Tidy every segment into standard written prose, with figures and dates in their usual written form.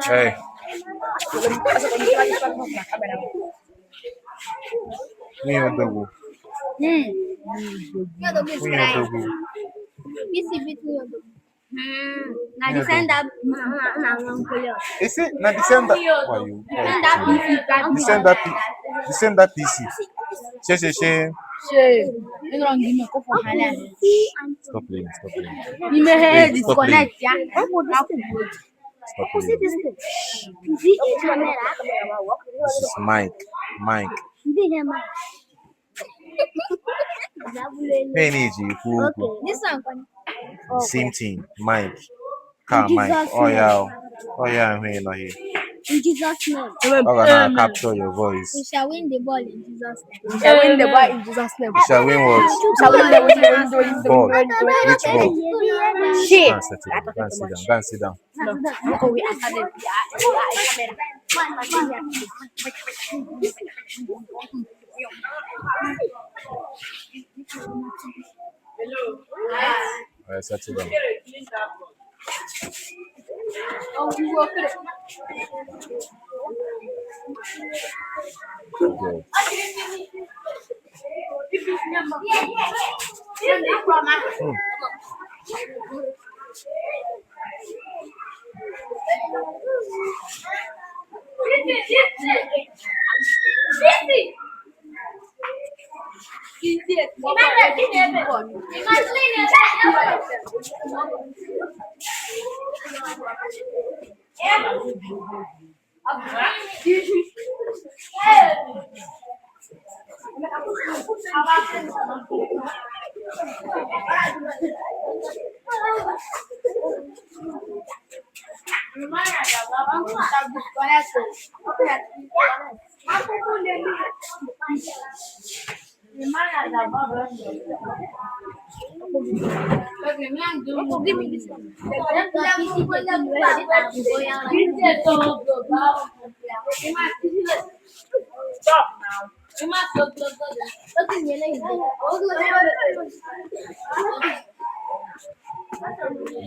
Hey. Ni odogo. Ni odogo. Na descenda Ese na descenda. Why you? Descenda PC. She. Stop playing. Stop playing. Hey, stop playing. Stop playing. This is Mike. Mike. Hey, Niji. This one. Same thing. Mike. Car Mike. Oh yeah. Oh yeah. I'm here. Not here. In Jesus' name. I'm gonna capture your voice. We shall win the ball in Jesus' name. We shall win the ball in Jesus' name. We shall win what? We shall win the Ball. Which ball? Shit. Go and sit down. Go and sit down. Go and sit down. because we are started. Alright, settle down. Good.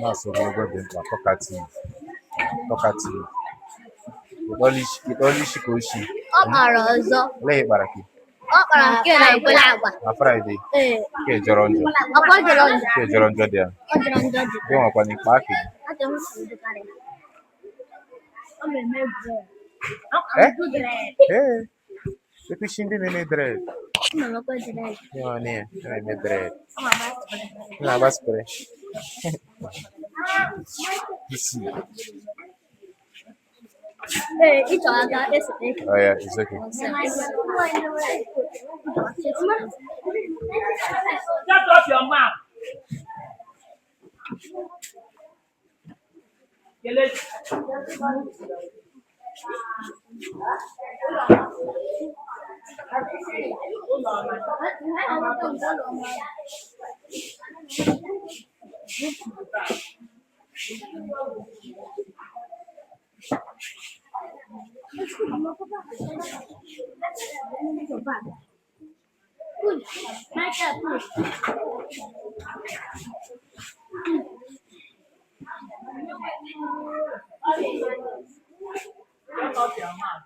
Mas ogologo dị mkpa talkative. Talkative. Ịkpọọla isi ka oshi. Ọ kpara ọzọ. Olee ịkpara gị? Ọ kpara nke na ebele agwa. Na Fraịde. Ee. Nke jọrọ njọ. Ọkwa jọrọ njọ. Nke jọrọ njọ dị ya. Ọ jọrọ njọ dị. Gị nwekwa na ikpa akị gị. Ajọ m si ndụkarị. Ọ na-eme bred. Ee. Ekwuchi ndị na-eme dred. Ọ na-emekwa bred. Ihe ọ na-eme dred. Ọ na-agba spray. Ị na-agba spray. Isi. Ee, ịchọ aga esete eke. Oh yeah, it's okay. Shut up your mouth. Shut up your mouth.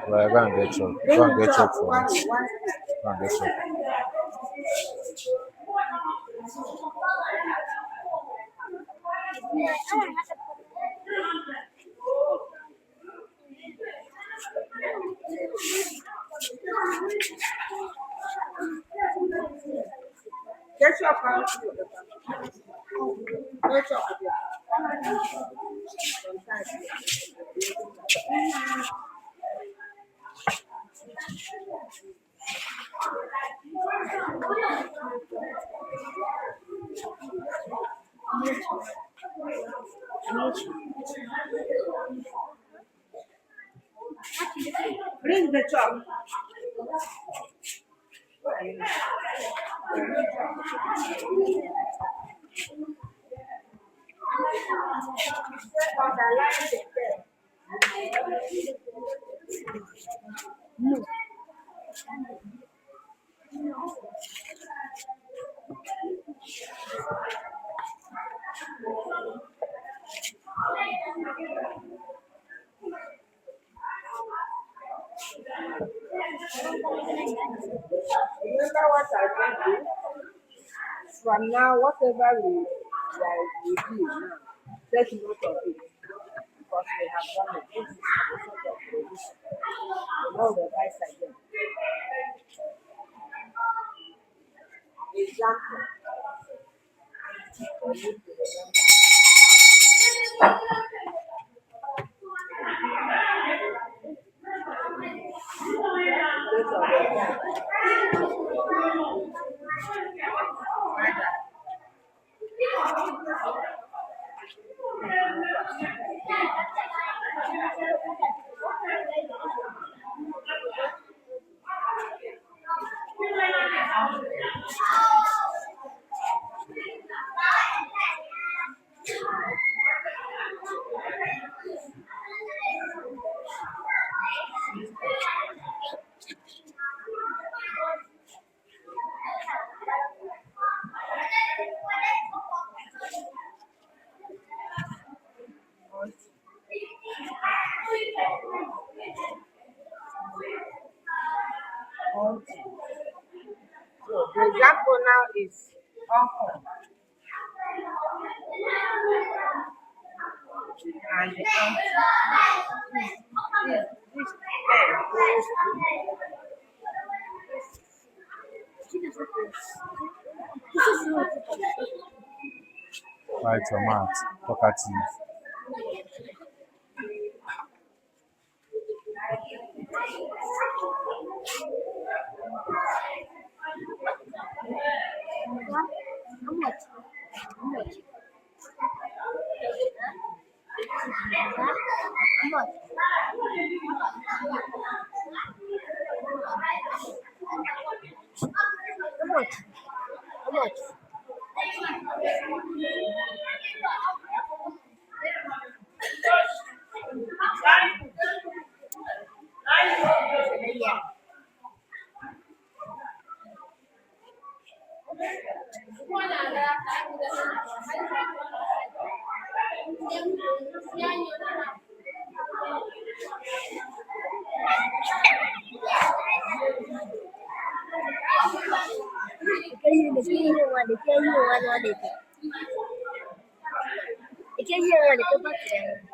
Well, go and get chop. Go and get chop for me. Go and get chop. Get your account. Get your bring the chop. Remember what I told you? From now, whatever we do now, take note of it. Because we have done it. This is the sort of provision. All the rights again. Example. For you to remember. So the example now is uncle and the auntie. This pen goes to White tomat, talkative. How much? How much? How much? How much? How much? Yeah. The key one, the key one, the key one, the key one, the key one.